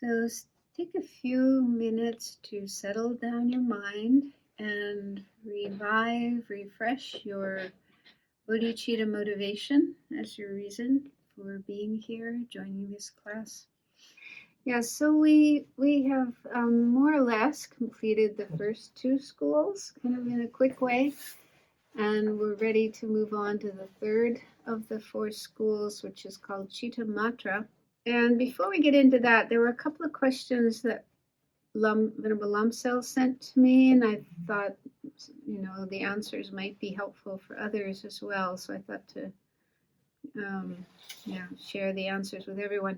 So take a few minutes to settle down your mind and refresh your bodhicitta motivation as your reason for being here, joining this class. Yeah, so we have more or less completed the first two schools, kind of in a quick way, and we're ready to move on to the third of the four schools, which is called Cittamatra. And before we get into that, there were a couple of questions that Venerable Lumsel sent to me, and I thought, the answers might be helpful for others as well. So I thought to, share the answers with everyone.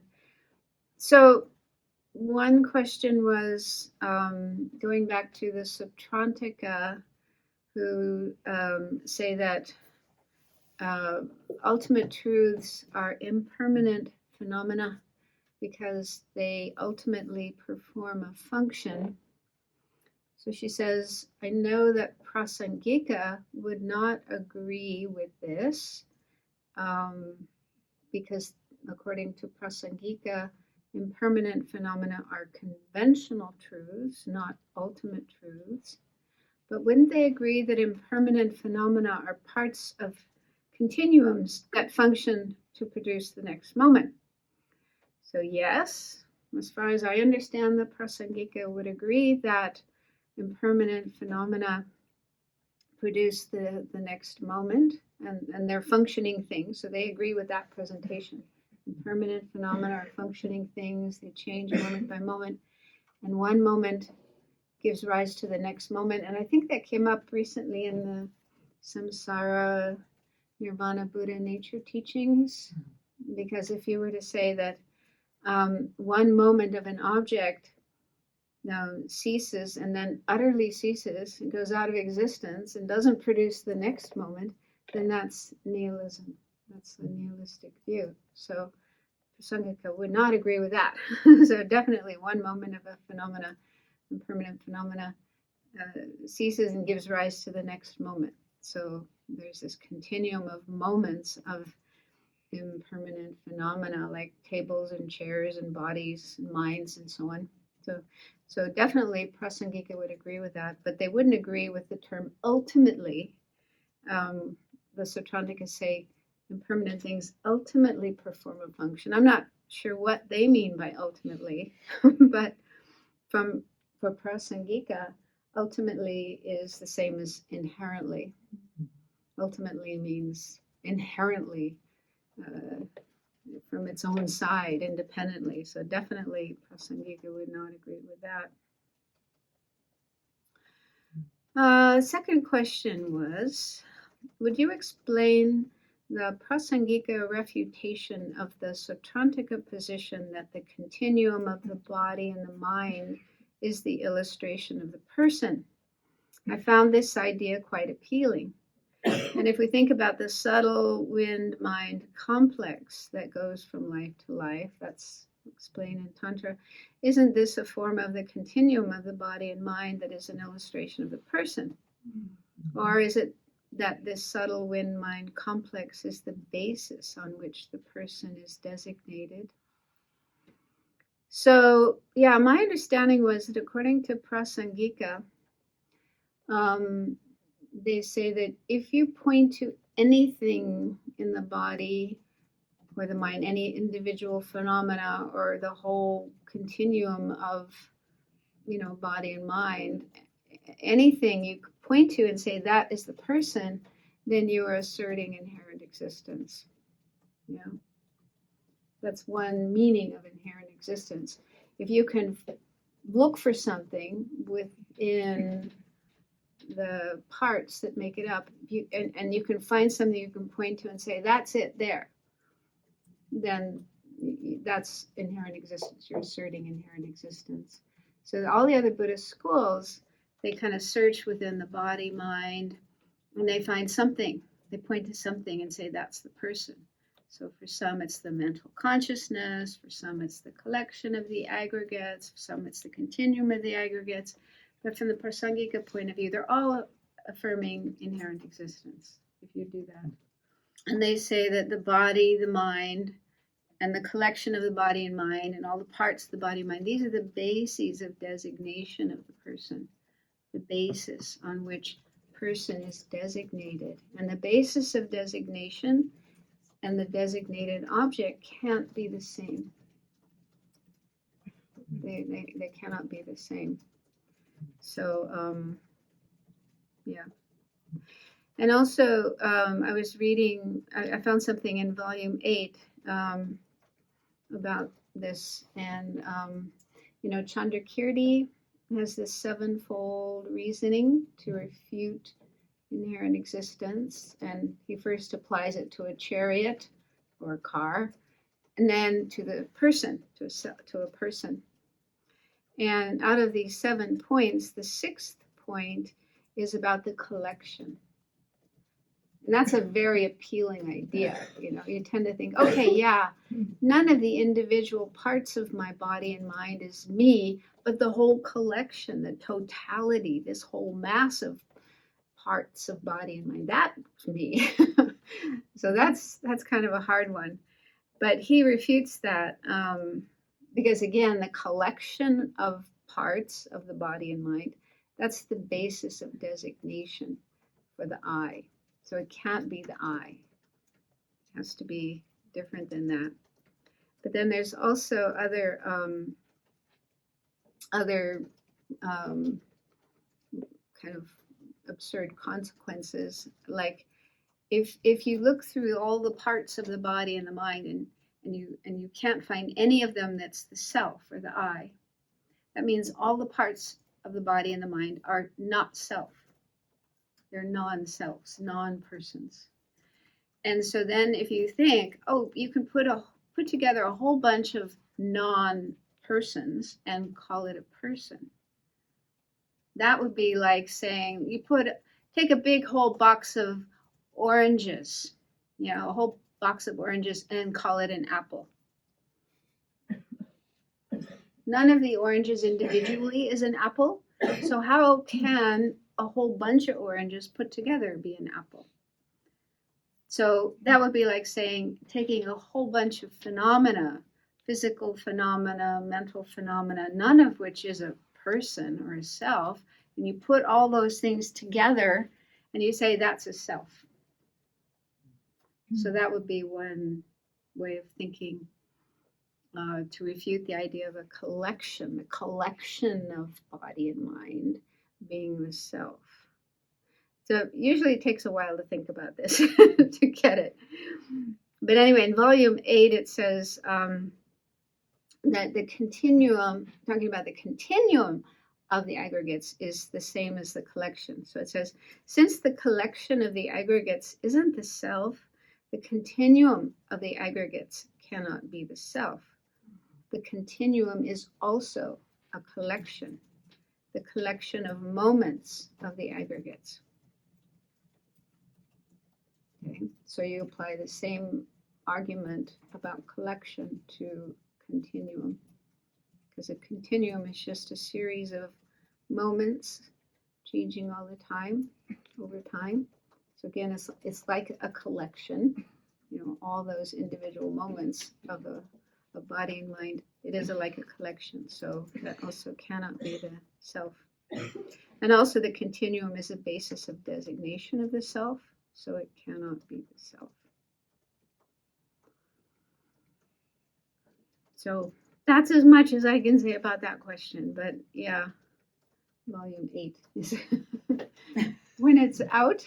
So one question was going back to the Sautrantika, who say that ultimate truths are impermanent phenomena because they ultimately perform a function. So she says, I know that Prasangika would not agree with this because according to Prasangika, impermanent phenomena are conventional truths, not ultimate truths. But wouldn't they agree that impermanent phenomena are parts of continuums that function to produce the next moment? So yes, as far as I understand, the Prasangika would agree that impermanent phenomena produce the next moment, and they're functioning things. So they agree with that presentation. Impermanent phenomena are functioning things. They change moment by moment, and one moment gives rise to the next moment. And I think that came up recently in the Samsara Nirvana Buddha nature teachings, because if you were to say that one moment of an object ceases and then utterly ceases and goes out of existence and doesn't produce the next moment, then that's nihilism. That's the nihilistic view. So Prasangika would not agree with that. So definitely one moment of a phenomena, impermanent phenomena, ceases and gives rise to the next moment. So there's this continuum of moments of impermanent phenomena like tables and chairs and bodies and minds and so on. So definitely Prasangika would agree with that, but they wouldn't agree with the term ultimately. The Sautrantika say impermanent things ultimately perform a function. I'm not sure what they mean by ultimately, but for Prasangika, ultimately is the same as inherently. Ultimately means inherently, from its own side, independently. So definitely Prasangika would not agree with that. Second question was, would you explain the Prasangika refutation of the Sautrantika position that the continuum of the body and the mind is the illustration of the person? I found this idea quite appealing. And if we think about the subtle wind-mind complex that goes from life to life, that's explained in Tantra, isn't this a form of the continuum of the body and mind that is an illustration of the person? Or is it that this subtle wind-mind complex is the basis on which the person is designated? So, yeah, my understanding was that according to Prasangika, they say that if you point to anything in the body or the mind, any individual phenomena or the whole continuum of, body and mind, anything you point to and say that is the person, then you are asserting inherent existence. Yeah, that's one meaning of inherent existence. If you can look for something within the parts that make it up, and you can find something you can point to and say, that's it there, then that's inherent existence. You're asserting inherent existence. So all the other Buddhist schools, they kind of search within the body, mind, and they find something. They point to something and say, that's the person. So for some, it's the mental consciousness. For some, it's the collection of the aggregates. For some, it's the continuum of the aggregates. But from the Prasangika point of view, they're all affirming inherent existence, if you do that. And they say that the body, the mind, and the collection of the body and mind and all the parts of the body and mind. These are the bases of designation of the person, the basis on which person is designated. And the basis of designation and the designated object can't be the same. They cannot be the same. So, yeah. And also, I was reading, I found something in volume 8 about this. And, Chandrakirti has this sevenfold reasoning to refute inherent existence. And he first applies it to a chariot or a car, and then to the person, to a person. And out of these 7 points, the 6th point is about the collection. And that's a very appealing idea. You tend to think, okay, yeah, none of the individual parts of my body and mind is me, but the whole collection, the totality, this whole mass of parts of body and mind, that's me. So that's kind of a hard one. But he refutes that because, again, the collection of parts of the body and mind, that's the basis of designation for the I. So it can't be the I. It has to be different than that. But then there's also other kind of absurd consequences. Like if you look through all the parts of the body and the mind and you can't find any of them that's the self or the I, that means all the parts of the body and the mind are not self. They're non-selves, non-persons. And so then if you think, oh, you can put together a whole bunch of non-persons and call it a person. That would be like saying take a big whole box of oranges, a whole box of oranges, and call it an apple. None of the oranges individually is an apple. So how can a whole bunch of oranges put together be an apple? So that would be like saying, taking a whole bunch of phenomena, physical phenomena, mental phenomena, none of which is a person or a self, and you put all those things together and you say that's a self. So that would be one way of thinking to refute the idea of the collection of body and mind being the self. So usually it takes a while to think about this to get it. But anyway, in volume 8, it says that the continuum, talking about the continuum of the aggregates, is the same as the collection. So it says, since the collection of the aggregates isn't the self, the continuum of the aggregates cannot be the self. The continuum is also a collection, the collection of moments of the aggregates. Okay, so you apply the same argument about collection to continuum, because a continuum is just a series of moments changing all the time, over time. So again, it's like a collection, all those individual moments of body and mind. It is like a collection, so that also cannot be the self. And also the continuum is a basis of designation of the self, so it cannot be the self. So that's as much as I can say about that question. But yeah, volume 8 is when it's out.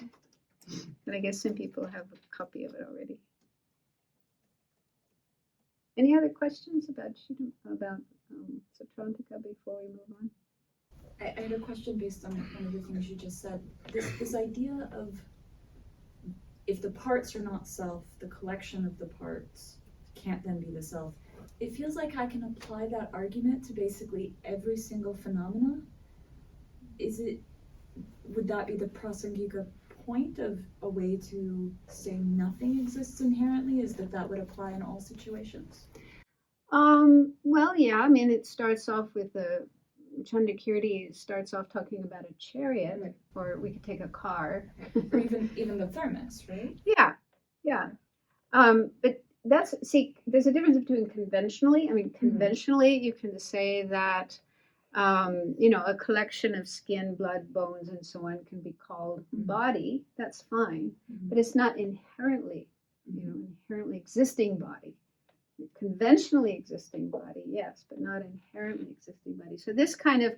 But I guess some people have a copy of it already. Any other questions about Sautrantika before we move on? I had a question based on one of the things you just said. This idea of if the parts are not self, the collection of the parts can't then be the self. It feels like I can apply that argument to basically every single phenomena. Would that be the prasangika point of a way to say nothing exists inherently, is that would apply in all situations? Well, yeah, I mean, it starts off with Chandrakirti starts off talking about a chariot, or we could take a car. Or even the thermos, right? Yeah. But there's a difference between conventionally. I mean, conventionally, you can say that, a collection of skin, blood, bones, and so on can be called body. That's fine, but it's not inherently, inherently existing body. Conventionally existing body, yes, but not inherently existing body. So this kind of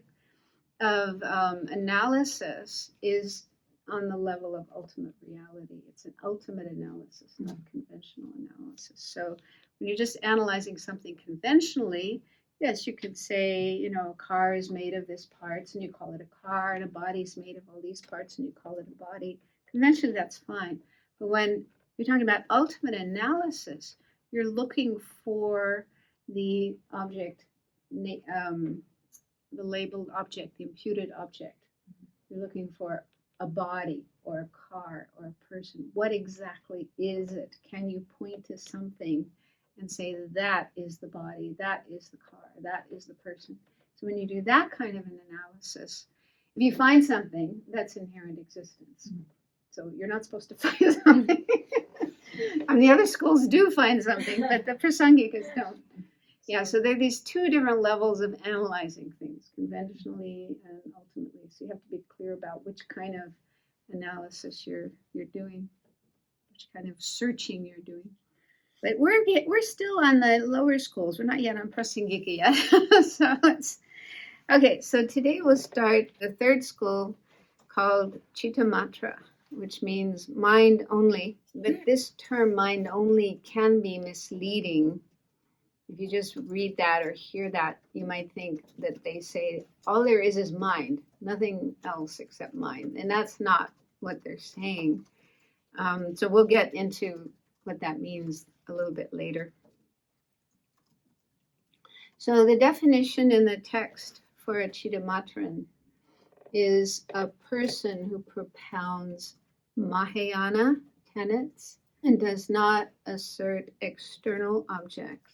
analysis is on the level of ultimate reality. It's an ultimate analysis, not conventional analysis. So when you're just analyzing something conventionally, yes, you could say, a car is made of this parts and you call it a car, and a body is made of all these parts and you call it a body. Conventionally, that's fine. But when you're talking about ultimate analysis, you're looking for the object, the labeled object, the imputed object. You're looking for a body or a car or a person. What exactly is it? Can you point to something and say that is the body, that is the car, that is the person? So when you do that kind of an analysis, if you find something, that's inherent existence. So you're not supposed to find something. And the other schools do find something, but the Prasangikas don't. Yeah, so there are these two different levels of analyzing things, conventionally and ultimately. So you have to be clear about which kind of analysis you're doing, which kind of searching you're doing. But we're still on the lower schools. We're not yet on Prasangika yet. So today we'll start the third school called Cittamatra, which means mind only. But this term mind only can be misleading. If you just read that or hear that, you might think that they say all there is mind, nothing else except mind. And that's not what they're saying. So we'll get into what that means a little bit later. So the definition in the text for a Chittamatran is a person who propounds Mahayana tenets and does not assert external objects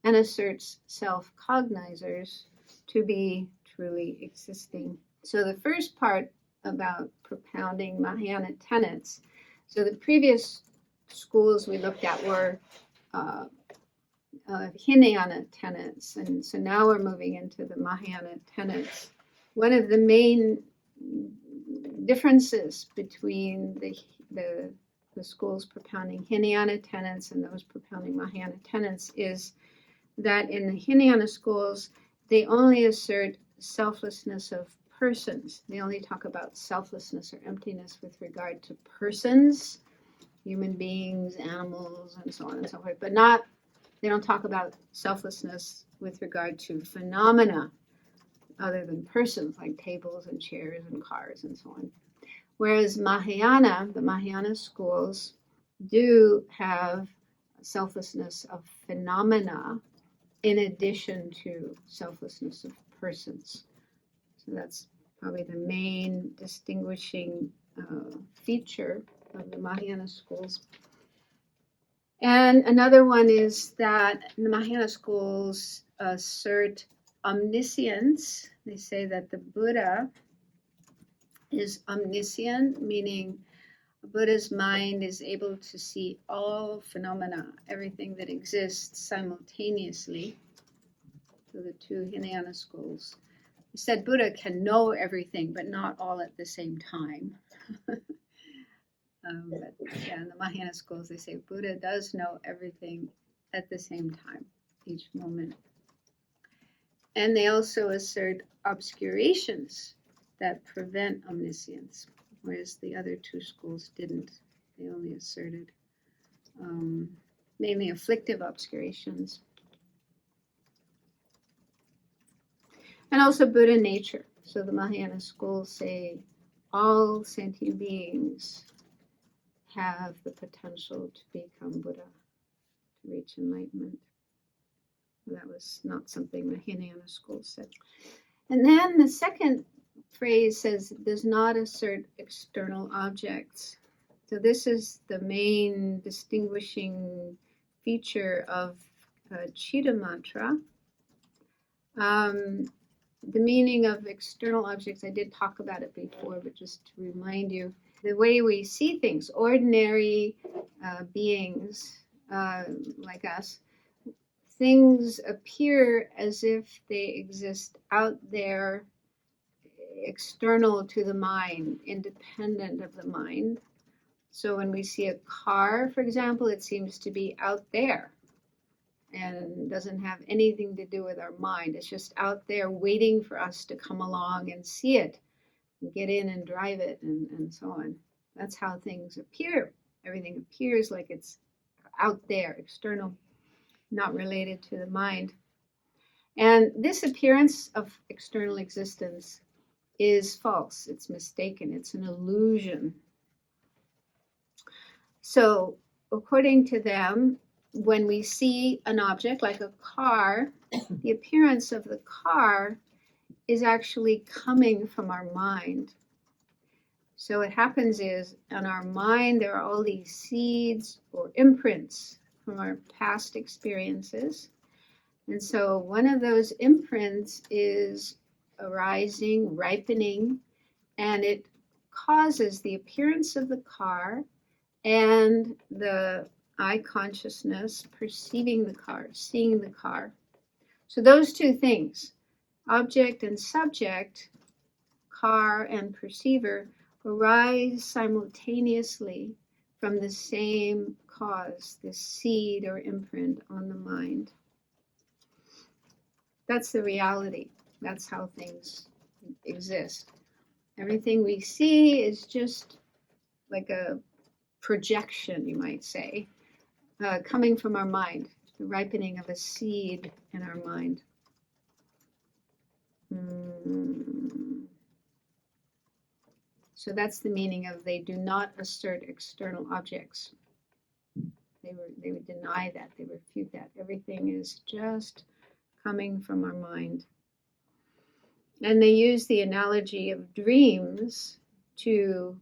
and asserts self-cognizers to be truly existing. So the first part about propounding Mahayana tenets, so the previous schools we looked at were Hinayana tenets, and so now we're moving into the Mahayana tenets. One of the main differences between the schools propounding Hinayana tenets and those propounding Mahayana tenets is that in the Hinayana schools, they only assert selflessness of persons. They only talk about selflessness or emptiness with regard to persons, human beings, animals, and so on and so forth, but they don't talk about selflessness with regard to phenomena other than persons, like tables and chairs and cars and so on. Whereas the Mahayana schools do have selflessness of phenomena in addition to selflessness of persons. So that's probably the main distinguishing feature of the Mahayana schools. And another one is that the Mahayana schools assert omniscience. They say that the Buddha is omniscient, meaning a Buddha's mind is able to see all phenomena, everything that exists simultaneously. So the two Hinayana schools. They said Buddha can know everything, but not all at the same time. But yeah, in the Mahayana schools, they say Buddha does know everything at the same time, each moment. And they also assert obscurations that prevent omniscience, whereas the other two schools didn't. They only asserted mainly afflictive obscurations. And also Buddha nature. So the Mahayana schools say all sentient beings have the potential to become Buddha, to reach enlightenment. That was not something the Hinayana school said. And then the second phrase says, does not assert external objects. So this is the main distinguishing feature of Cittamatra. The meaning of external objects, I did talk about it before, but just to remind you, the way we see things, ordinary beings like us, things appear as if they exist out there, external to the mind, independent of the mind. So when we see a car, for example, it seems to be out there and doesn't have anything to do with our mind. It's just out there waiting for us to come along and see it, and get in and drive it, and so on. That's how things appear. Everything appears like it's out there, external, not related to the mind. And this appearance of external existence is false. It's mistaken. It's an illusion. So, according to them, when we see an object like a car, the appearance of the car is actually coming from our mind. So what happens is, in our mind, there are all these seeds or imprints from our past experiences. And so one of those imprints is arising, ripening, and it causes the appearance of the car and the eye consciousness perceiving the car, seeing the car. So those two things, object and subject, car and perceiver, arise simultaneously from the same cause, this seed or imprint on the mind. That's the reality. That's how things exist. Everything we see is just like a projection, you might say, coming from our mind, the ripening of a seed in our mind. So that's the meaning of they do not assert external objects. They would deny that, they refute that. Everything is just coming from our mind. And they use the analogy of dreams to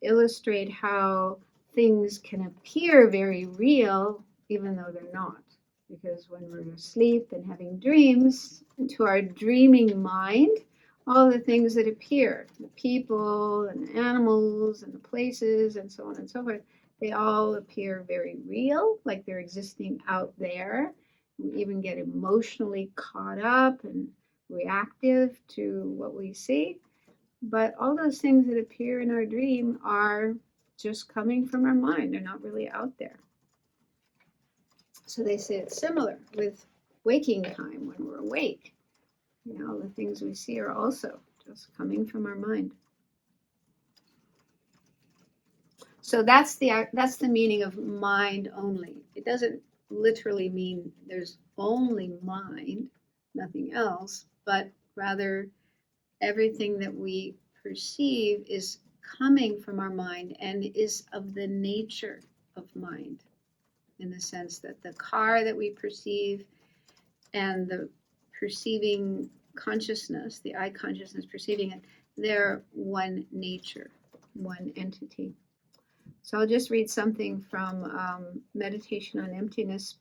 illustrate how things can appear very real even though they're not. Because when we're asleep and having dreams, to our dreaming mind, all the things that appear, the people and the animals and the places and so on and so forth, they all appear very real, like they're existing out there. We even get emotionally caught up and reactive to what we see. But all those things that appear in our dream are just coming from our mind. They're not really out there. So they say it's similar with waking time when we're awake. You know, the things we see are also just coming from our mind. So that's the meaning of mind only. It doesn't literally mean there's only mind, nothing else, but rather everything that we perceive is coming from our mind and is of the nature of mind, in the sense that the car that we perceive and the perceiving consciousness, the eye consciousness perceiving it, they're one nature, one entity. So I'll just read something from Meditation on Emptiness.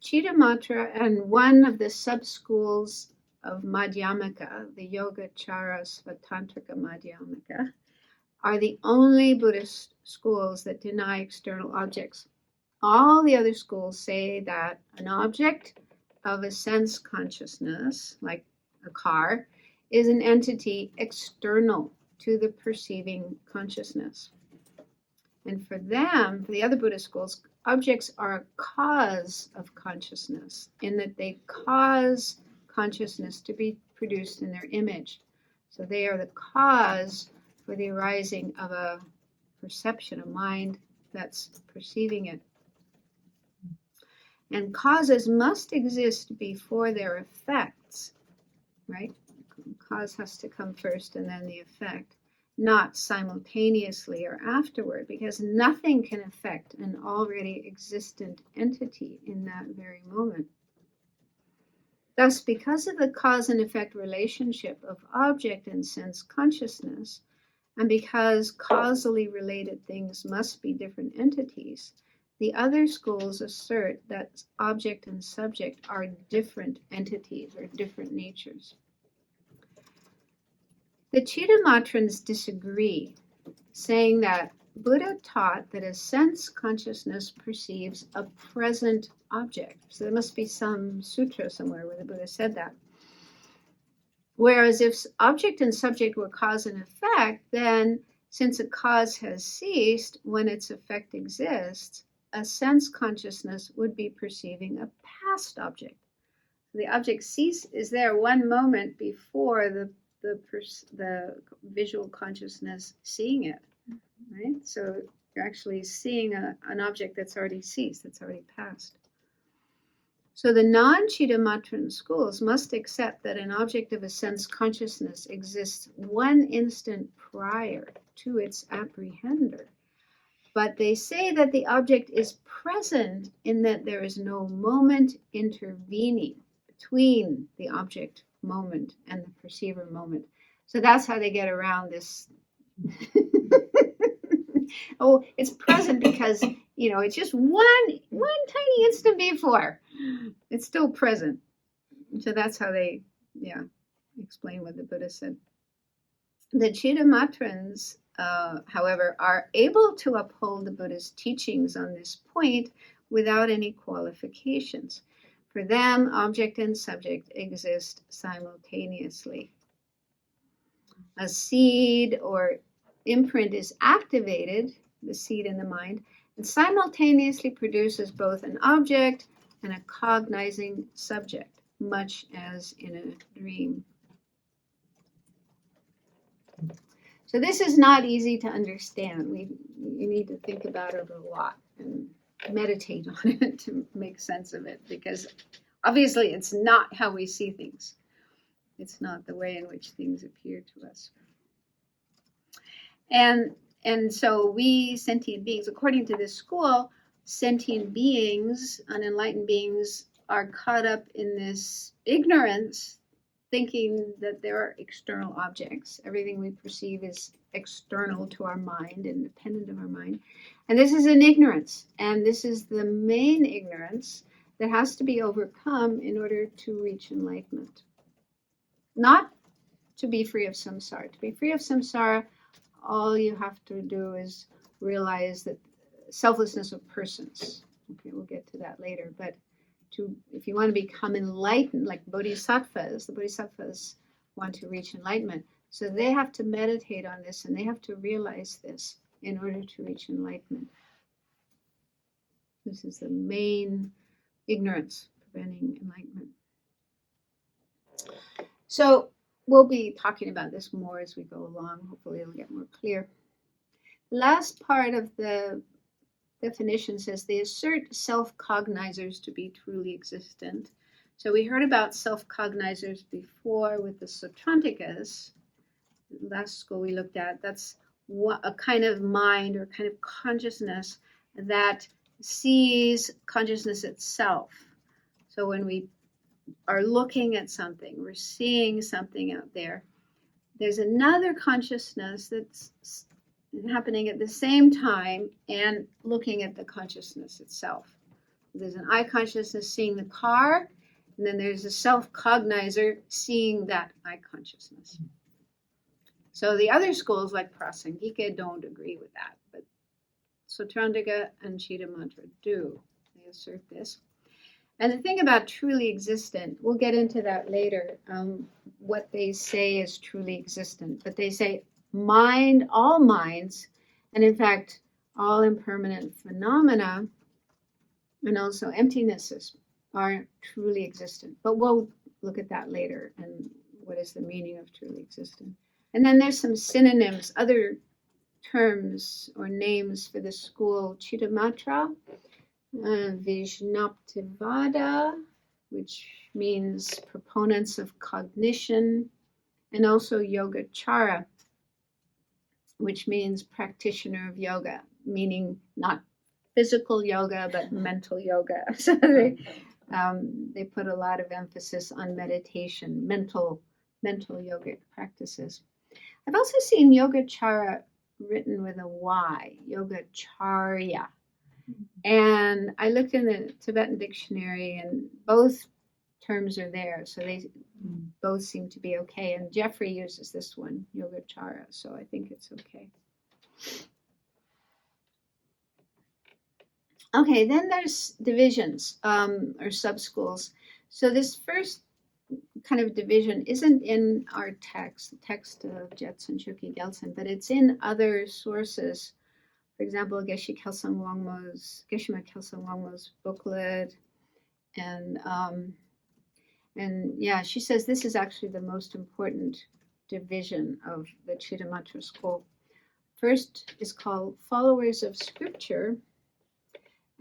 Cittamatra and one of the sub-schools of Madhyamaka, the Yogacara Sautrantika Madhyamaka, are the only Buddhist schools that deny external objects. All the other schools say that an object of a sense consciousness, like a car, is an entity external to the perceiving consciousness. And for them, for the other Buddhist schools, objects are a cause of consciousness, in that they cause consciousness to be produced in their image. So they are the cause for the arising of a perception, a mind that's perceiving it. And causes must exist before their effects, right? Cause has to come first and then the effect, not simultaneously or afterward, because nothing can affect an already existent entity in that very moment. Thus, because of the cause and effect relationship of object and sense consciousness, and because causally related things must be different entities, the other schools assert that object and subject are different entities or different natures. The Cittamatrans disagree, saying that Buddha taught that a sense consciousness perceives a present object. So there must be some sutra somewhere where the Buddha said that. Whereas if object and subject were cause and effect, then since a cause has ceased, when its effect exists, a sense consciousness would be perceiving a past object. The object is there one moment before the visual consciousness seeing it, right? So you're actually seeing an object that's already ceased, that's already passed. So the non-Cittamatran schools must accept that an object of a sense consciousness exists one instant prior to its apprehender. But they say that the object is present in that there is no moment intervening between the object moment and the perceiver moment. So that's how they get around this. Oh, it's present because, it's just one tiny instant before. It's still present. So that's how they, explain what the Buddha said. The Cittamatrans, however, are able to uphold the Buddha's teachings on this point without any qualifications. For them, object and subject exist simultaneously. A seed or imprint is activated, the seed in the mind, and simultaneously produces both an object and a cognizing subject, much as in a dream. So this is not easy to understand. You need to think about it a lot and meditate on it to make sense of it, because obviously it's not how we see things. It's not the way in which things appear to us. And so we sentient beings, according to this school, sentient beings, unenlightened beings, are caught up in this ignorance, thinking that there are external objects. Everything we perceive is external to our mind, independent of our mind. And this is an ignorance. And this is the main ignorance that has to be overcome in order to reach enlightenment. Not to be free of samsara. To be free of samsara, all you have to do is realize that selflessness of persons. Okay, we'll get to that later. But if you want to become enlightened, like bodhisattvas, the bodhisattvas want to reach enlightenment. So they have to meditate on this and they have to realize this in order to reach enlightenment. This is the main ignorance preventing enlightenment. So we'll be talking about this more as we go along. Hopefully it'll get more clear. The last part of the definition says they assert self-cognizers to be truly existent. So we heard about self-cognizers before with the Sautrantikas. Last school we looked at, that's a kind of mind or kind of consciousness that sees consciousness itself. So when we are looking at something, we're seeing something out there, there's another consciousness that's happening at the same time and looking at the consciousness itself. There's an eye consciousness seeing the car, and then there's a self-cognizer seeing that eye consciousness. So the other schools like Prasangika don't agree with that, but Sautrantika and Cittamatra do. They assert this. And the thing about truly existent, we'll get into that later, what they say is truly existent. But they say mind, all minds, and in fact, all impermanent phenomena, and also emptinesses are truly existent. But we'll look at that later and what is the meaning of truly existent. And then there's some synonyms, other terms or names for the school, Cittamatra, Vijnaptivada, which means proponents of cognition, and also Yogacara, which means practitioner of yoga, meaning not physical yoga, but mental yoga. So they put a lot of emphasis on meditation, mental yogic practices. I've also seen Yogacara written with a Y, Yogacharya. And I looked in the Tibetan dictionary and both terms are there. So they both seem to be okay. And Jeffrey uses this one, Yogacara. So I think it's okay. Okay, then there's divisions or sub-schools. So this first kind of division isn't in our text, the text of Jetsun Chokyi Gyaltsen, but it's in other sources. For example, Geshe Geshima Kelsang Wangmo's booklet, and yeah, she says this is actually the most important division of the Cittamatra school. First is called Followers of Scripture,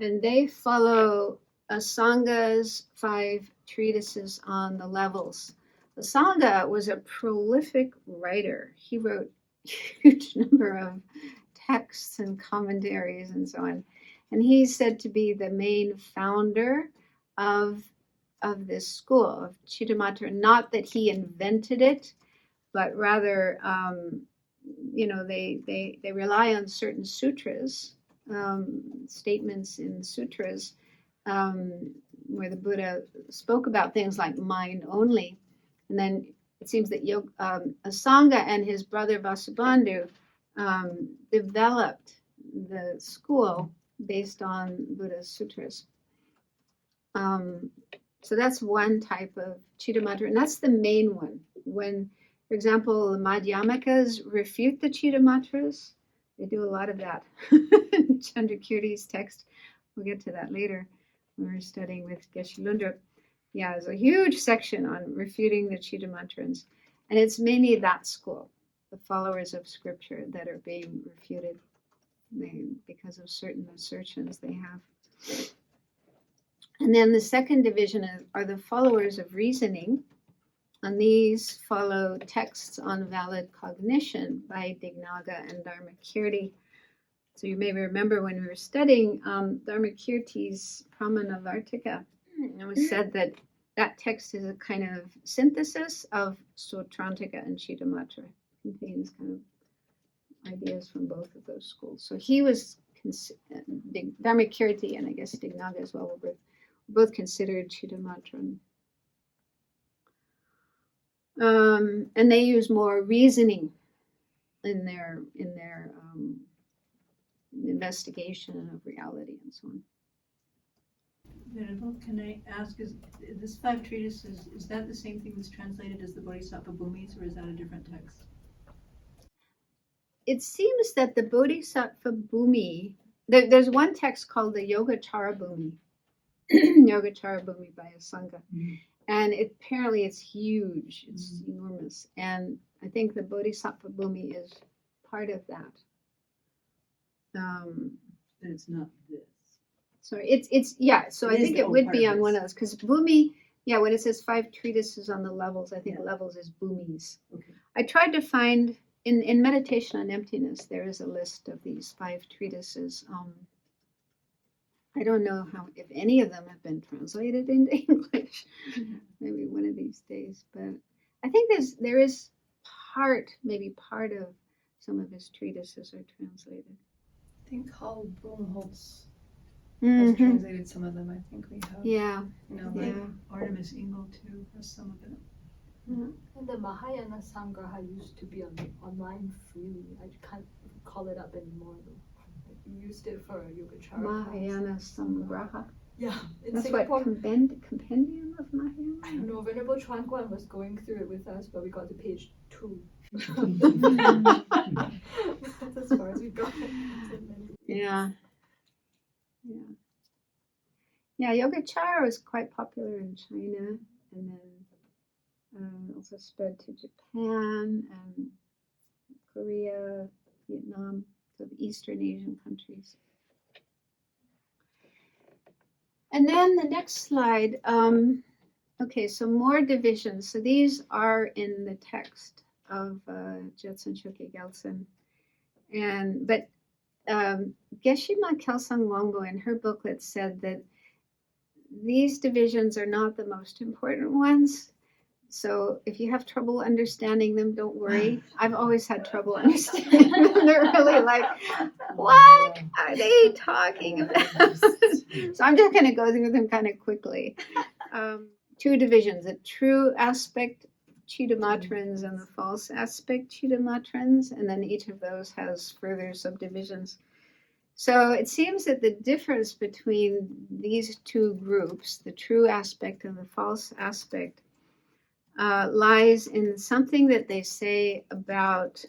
and they follow Asanga's 5 treatises on the levels. Asanga was a prolific writer. He wrote a huge number of texts and commentaries and so on. And he's said to be the main founder of this school of Cittamatra. Not that he invented it, but rather, they rely on certain sutras, statements in sutras, where the Buddha spoke about things like mind only. And then it seems that Asanga and his brother Vasubandhu developed the school based on Buddha's sutras. So that's one type of Cittamatra, and that's the main one. When, for example, the Madhyamikas refute the Cittamatras, they do a lot of that. Chandrakirti's text, we'll get to that later when we're studying with Geshe Lundrup. Yeah, there's a huge section on refuting the Cittamatrans, and it's mainly that school, the followers of scripture, that are being refuted because of certain assertions they have. And then the second division are the followers of reasoning, and these follow texts on valid cognition by Dignaga and Dharmakirti. So you may remember when we were studying Dharmakirti's Pramanavartika, it was said that that text is a kind of synthesis of Sautrantika and Cittamatra. It contains kind of ideas from both of those schools. So he was, Dharmakirti and I guess Dignaga as well, were both considered Cittamatran. And they use more reasoning in their investigation of reality and so on. Venerable, can I ask, is this 5 treatises, is that the same thing that's translated as the Bodhisattva Bhumis, or is that a different text? It seems that the Bodhisattva Bhumi, there's one text called the Yogacara Bhumi, Yogacara Bhumi by Asanga. Mm-hmm. And apparently it's huge, it's enormous. And I think the Bodhisattva Bhumi is part of that. And it's not this. So it's yeah, so I think it would be on one of those, because Bhumi, yeah, when it says 5 treatises on the levels, I think levels is Bhumis. Okay. I tried to find, in Meditation on Emptiness, there is a list of these 5 treatises. I don't know if any of them have been translated into English. Maybe one of these days, but I think there is maybe part of some of his treatises are translated. I think Karl Brumholtz has translated some of them. I think we have. Yeah. Artemis Engel too has some of it. Mm-hmm. And the Mahayana Sangraha used to be online freely. I can't call it up anymore though. We used it for Yogacara. Mahayana Sangraha. Yeah, in that's Singapore. What compendium of Mahayana? I don't know. Venerable Chuan was going through it with us, but we got to page 2. That's as far as we got. Yeah. Yogacara was quite popular in China, and then also spread to Japan and Korea, Vietnam, so the Eastern Asian countries. And then the next slide. Okay, so more divisions. So these are in the text of Jetsun Chokyi Gyaltsen, but Geshe-ma Kelsang Wangbo in her booklet said that these divisions are not the most important ones. So if you have trouble understanding them, don't worry. I've always had trouble understanding them. They're really like, what are they talking about? So I'm just going to go through them kind of quickly. 2 divisions, the true aspect Cittamatrans and the false aspect Cittamatrans, and then each of those has further subdivisions. So it seems that the difference between these two groups, the true aspect and the false aspect, lies in something that they say about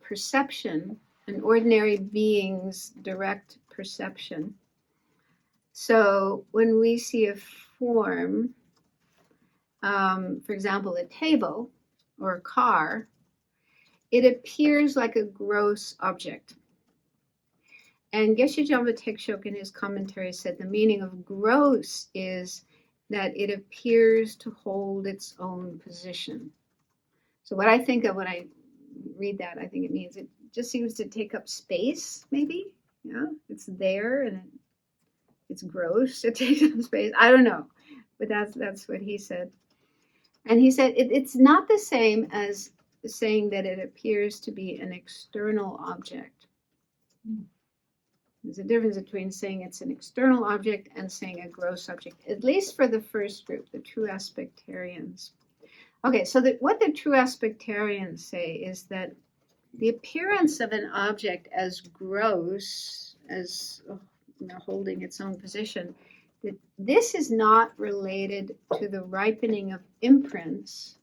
perception, an ordinary being's direct perception. So when we see a form, for example, a table or a car, it appears like a gross object. And Geshe-Jamba Tekshok in his commentary said the meaning of gross is that it appears to hold its own position. So what I think of when I read that, I think it means it just seems to take up space, maybe. Yeah, it's there and it's gross. It takes up space. I don't know, but that's what he said. And he said it's not the same as saying that it appears to be an external object. There's a difference between saying it's an external object and saying a gross object, at least for the first group, the true aspectarians. Okay, so what the true aspectarians say is that the appearance of an object as gross, as holding its own position, that this is not related to the ripening of imprints,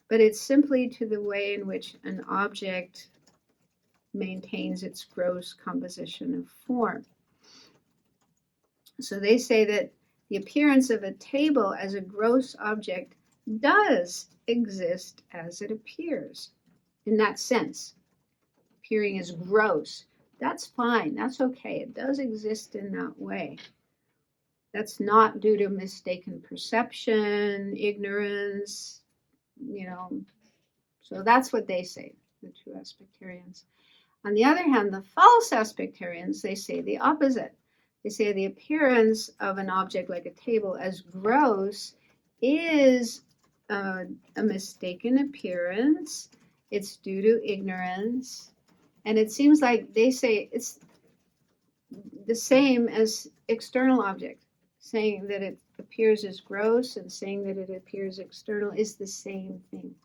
but it's simply to the way in which an object maintains its gross composition of form. So they say that the appearance of a table as a gross object does exist as it appears. In that sense, appearing as gross, that's fine, that's okay. It does exist in that way. That's not due to mistaken perception, ignorance, So that's what they say, the true aspectarians. On the other hand, the false aspectarians, they say the opposite. They say the appearance of an object like a table as gross is a mistaken appearance. It's due to ignorance. And it seems like they say it's the same as external object. Saying that it appears as gross and saying that it appears external is the same thing.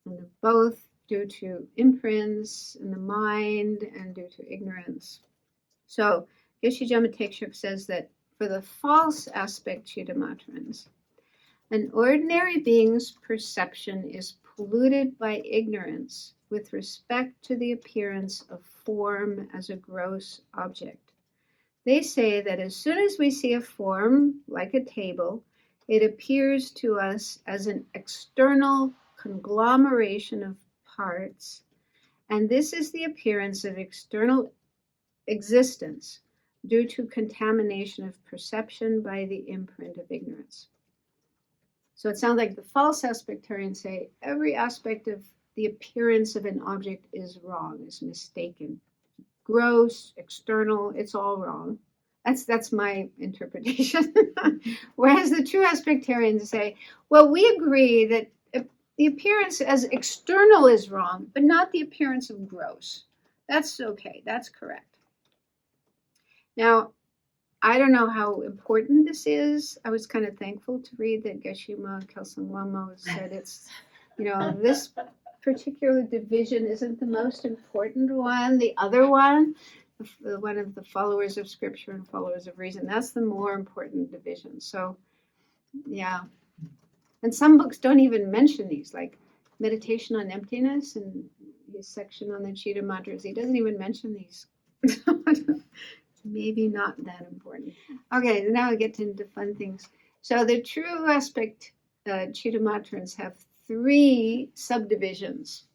And they're both due to imprints in the mind and due to ignorance. So Geshe-Jamba Tekshok says that for the false aspect Cittamatrans, an ordinary being's perception is polluted by ignorance with respect to the appearance of form as a gross object. They say that as soon as we see a form, like a table, it appears to us as an external conglomeration of parts, and this is the appearance of external existence due to contamination of perception by the imprint of ignorance. So it sounds like the false aspectarians say every aspect of the appearance of an object is wrong, is mistaken. Gross, external, it's all wrong. That's my interpretation. Whereas the true aspectarians say, well, we agree that the appearance as external is wrong, but not the appearance of gross. That's okay, that's correct. Now, I don't know how important this is. I was kind of thankful to read that Geshe-Ma Kelsang Wamo said it's, this particular division isn't the most important one. The other one, one of the followers of scripture and followers of reason, that's the more important division. So, yeah. And some books don't even mention these, like Meditation on Emptiness and his section on the Cittamatras. He doesn't even mention these. Maybe not that important. Okay, now I get into fun things. So the true aspect Cittamatrans have 3 subdivisions.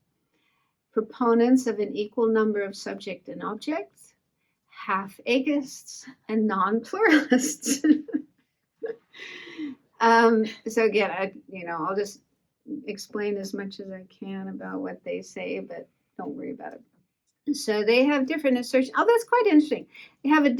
Proponents of an equal number of subject and objects, half-egists, and non-pluralists. So again, I'll just explain as much as I can about what they say, but don't worry about it. So they have different assertions. Oh, that's quite interesting. They have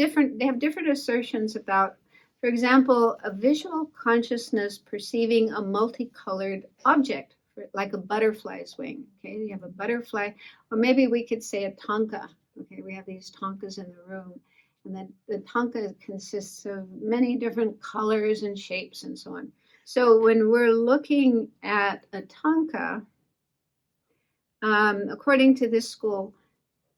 different assertions about, for example, a visual consciousness perceiving a multicolored object, like a butterfly's wing. Okay, you have a butterfly, or maybe we could say a tanka. Okay, we have these tankas in the room, and then the tanka consists of many different colors and shapes and so on. So when we're looking at a tanka, according to this school,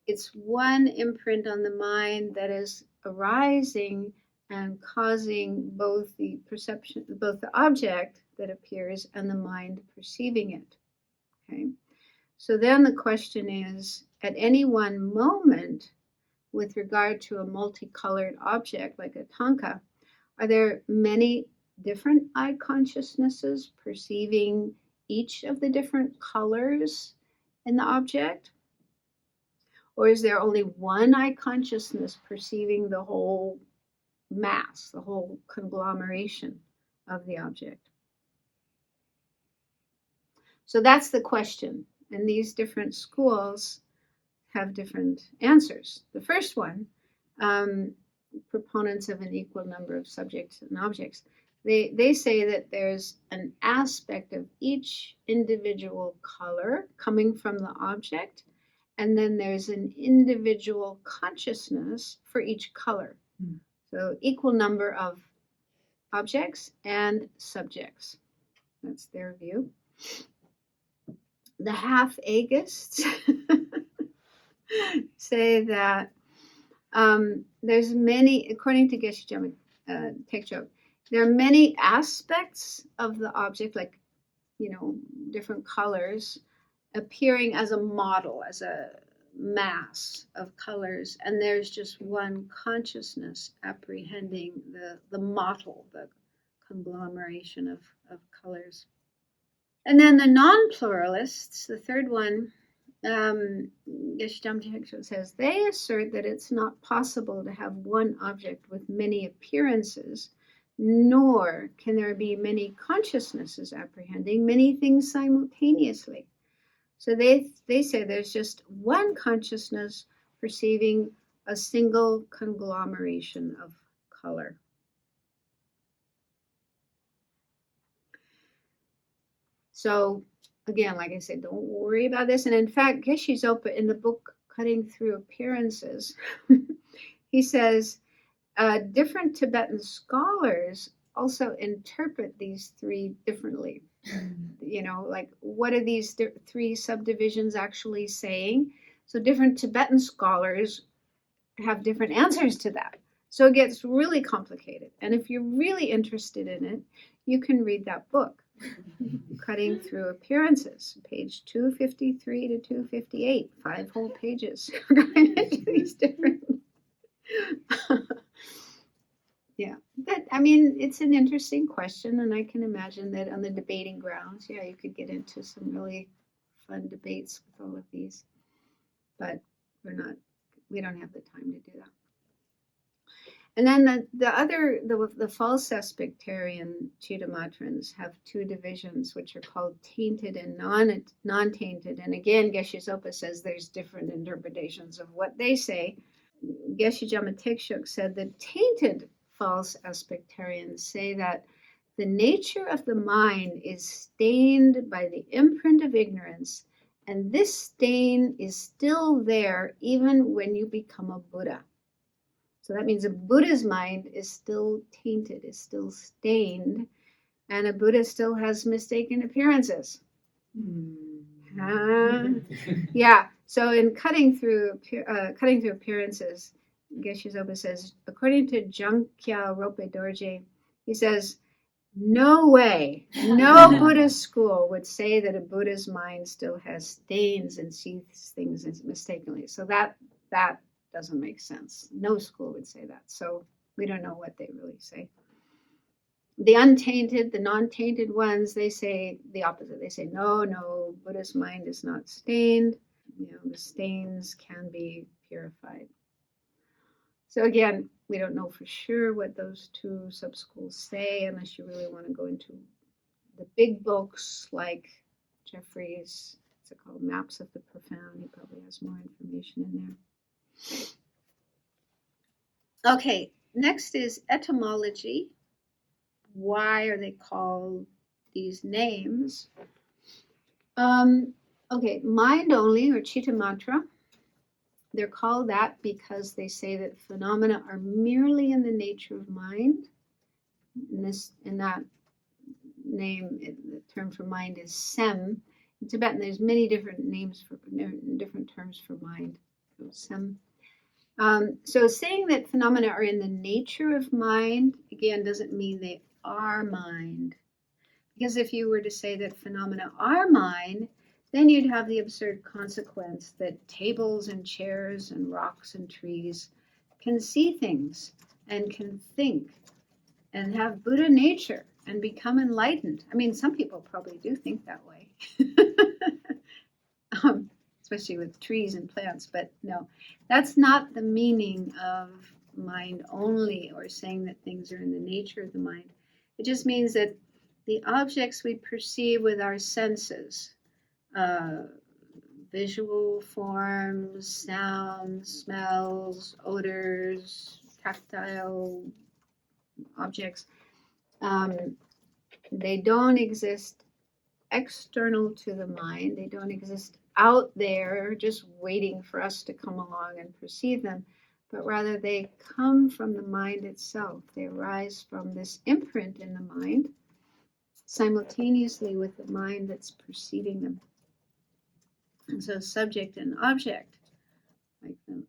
it's one imprint on the mind that is arising and causing both the perception, both the object that appears and the mind perceiving it. Okay. So then the question is, at any one moment, with regard to a multicolored object like a tanka, are there many different eye consciousnesses perceiving each of the different colors in the object? Or is there only one eye consciousness perceiving the whole mass, the whole conglomeration of the object? So that's the question. And these different schools have different answers. The first one, proponents of an equal number of subjects and objects, they say that there's an aspect of each individual color coming from the object, and then there's an individual consciousness for each color. So equal number of objects and subjects. That's their view. The half-agists say that there's many, according to Geshe Tekchok, there are many aspects of the object, like, different colors, appearing as a model, as a mass of colors, and there's just one consciousness apprehending the model, the conglomeration of colors. And then the non-pluralists, the third one, Geshe Tekchok says, they assert that it's not possible to have one object with many appearances, nor can there be many consciousnesses apprehending many things simultaneously. So they say there's just one consciousness perceiving a single conglomeration of color. So again, like I said, don't worry about this. And in fact, Geshe Zopa, in the book Cutting Through Appearances, he says different Tibetan scholars also interpret these three differently. Like, what are these three subdivisions actually saying? So different Tibetan scholars have different answers to that. So it gets really complicated. And if you're really interested in it, you can read that book, Cutting Through Appearances, page 253 to 258, 5 whole pages going into these different. Yeah, it's an interesting question, and I can imagine that on the debating grounds, you could get into some really fun debates with all of these, but we don't have the time to do that. And then the false aspectarian Cittamatrans have two divisions, which are called tainted and non-tainted. And again, Geshe Zopa says there's different interpretations of what they say. Geshe Tekchok said that tainted false aspectarians say that the nature of the mind is stained by the imprint of ignorance, and this stain is still there even when you become a Buddha. So that means a Buddha's mind is still tainted, is still stained, and a Buddha still has mistaken appearances. Yeah. So in cutting through appearances, Geshe Zopa says, according to Jankya Rope Dorje, he says, no way, no Buddhist school would say that a Buddha's mind still has stains and sees things mistakenly. So that doesn't make sense. No school would say that. So we don't know what they really say. The untainted, the non-tainted ones, they say the opposite. They say, no, Buddha's mind is not stained. The stains can be purified. So again, we don't know for sure what those two sub-schools say, unless you really want to go into the big books like Jeffrey's, what's it called, Maps of the Profound. He probably has more information in there. Okay, next is etymology. Why are they called these names? Okay, mind only, or Cittamatra. They're called that because they say that phenomena are merely in the nature of mind. In that name, the term for mind is sem. In Tibetan, there's many different names different terms for mind. wholesome. So saying that phenomena are in the nature of mind, again, doesn't mean they are mind. Because if you were to say that phenomena are mind, then you'd have the absurd consequence that tables and chairs and rocks and trees can see things and can think and have Buddha nature and become enlightened. I mean, some people probably do think that way, especially with trees and plants, but no, that's not the meaning of mind only, or saying that things are in the nature of the mind. It just means that the objects we perceive with our senses, visual forms, sounds, smells, odors, tactile objects, they don't exist external to the mind. They don't exist out there just waiting for us to come along and perceive them, but rather they come from the mind itself. They arise from this imprint in the mind simultaneously with the mind that's perceiving them. And so subject and object, like the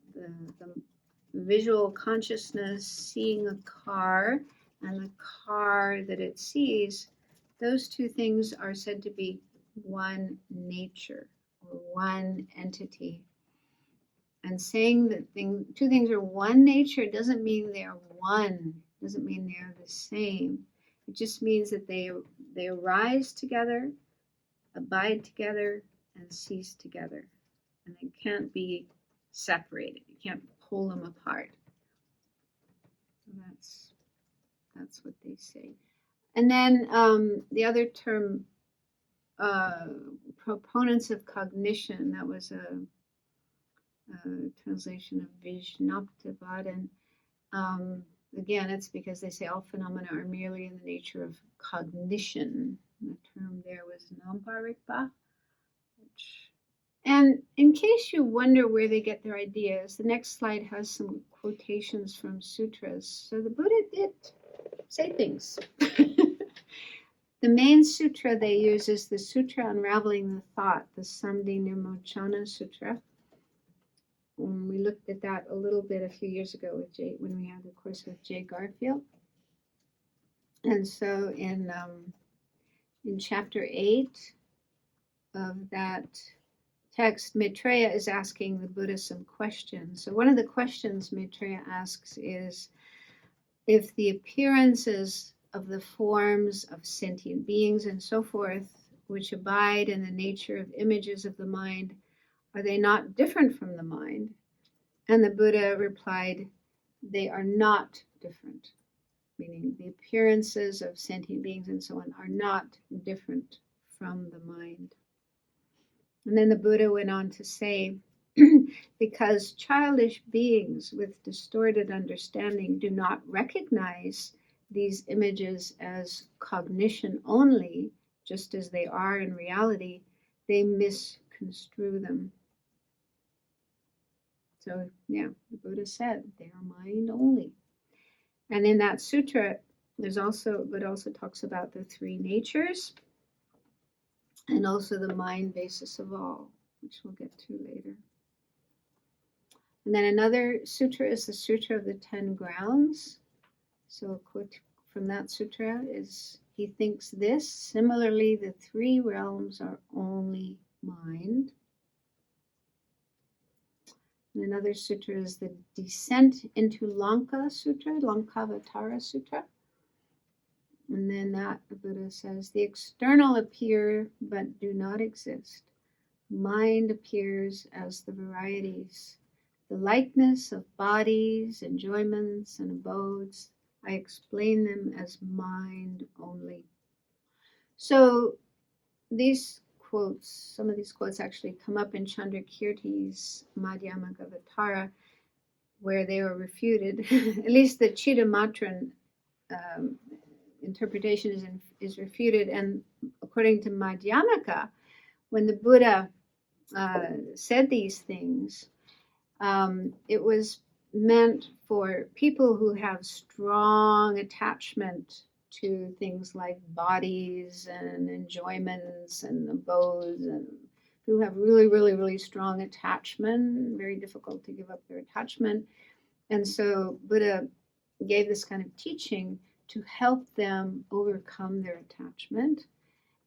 visual consciousness seeing a car and the car that it sees, those two things are said to be one nature or one entity. And saying that two things are one nature doesn't mean they are one, doesn't mean they are the same. It just means that they arise together, abide together, and cease together. And they can't be separated. You can't pull them apart. That's what they say. And then the other term, proponents of cognition, that was a translation of Vijnaptavadan. Again, it's because they say all phenomena are merely in the nature of cognition. The term there was Namparikpa. And in case you wonder where they get their ideas, the next slide has some quotations from sutras. So the Buddha did say things. The main sutra they use is the Sutra Unraveling the Thought, the Samdhi Nirmochana Sutra. We looked at that a little bit a few years ago with Jay, when we had the course with Jay Garfield. And so in chapter 8 of that text, Maitreya is asking the Buddha some questions. So one of the questions Maitreya asks is, if the appearances of the forms of sentient beings and so forth, which abide in the nature of images of the mind, are they not different from the mind? And the Buddha replied, they are not different, meaning the appearances of sentient beings and so on are not different from the mind. And then the Buddha went on to say, because childish beings with distorted understanding do not recognize these images as cognition only, just as they are in reality, they misconstrue them. So, yeah, the Buddha said they are mind only. And in that sutra, Buddha also talks about the three natures and also the mind basis of all, which we'll get to later. And then another sutra is the Sutra of the 10 Grounds. So a quote from that sutra is, he thinks this, similarly, the three realms are only mind. And another sutra is the Descent into Lanka Sutra, Lankavatara Sutra. And then that the Buddha says, the external appear but do not exist. Mind appears as the varieties, the likeness of bodies, enjoyments, and abodes. I explain them as mind only. So these quotes, some of these quotes actually come up in Chandrakirti's Madhyamagavatara, where they were refuted. At least the Cittamatra interpretation is refuted. And according to Madhyamaka, when the Buddha said these things, it was meant for people who have strong attachment to things like bodies and enjoyments and abodes and who have really, really, really strong attachment, very difficult to give up their attachment. And so Buddha gave this kind of teaching to help them overcome their attachment.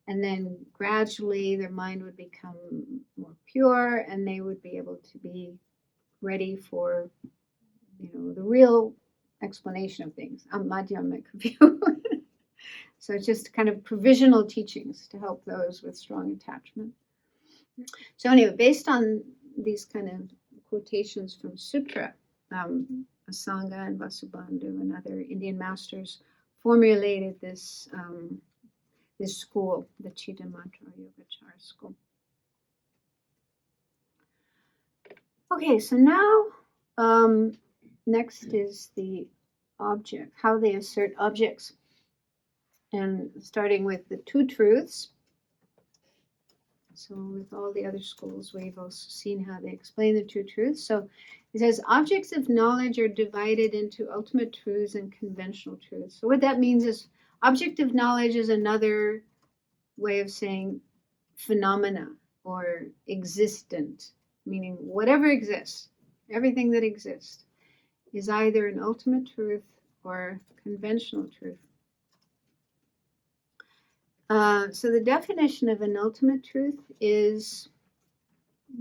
And then gradually their mind would become more pure and they would be able to be ready for, the real explanation of things. Madhyamik view. So it's just kind of provisional teachings to help those with strong attachment. So anyway, based on these kind of quotations from Sutra, Asanga and Vasubandhu and other Indian masters formulated this this school, the Cittamatra Yogacara school. Okay, so now next is the object, how they assert objects. And starting with the two truths. So with all the other schools, we've also seen how they explain the two truths. So it says objects of knowledge are divided into ultimate truths and conventional truths. So what that means is object of knowledge is another way of saying phenomena or existent, meaning whatever exists, everything that exists is either an ultimate truth or conventional truth. So the definition of an ultimate truth is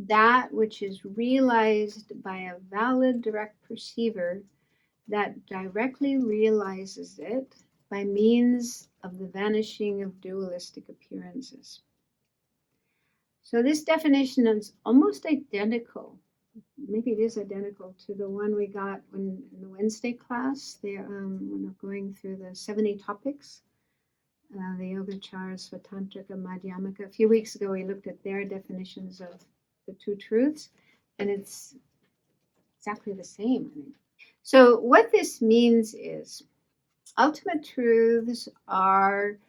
that which is realized by a valid direct perceiver that directly realizes it by means of the vanishing of dualistic appearances. So this definition is almost identical. Maybe it is identical to the one we got in the Wednesday class. When we're going through the 70 topics. The Yogacaras, Sautrantika, Madhyamika. A few weeks ago, we looked at their definitions of the two truths, and it's exactly the same. So what this means is ultimate truths are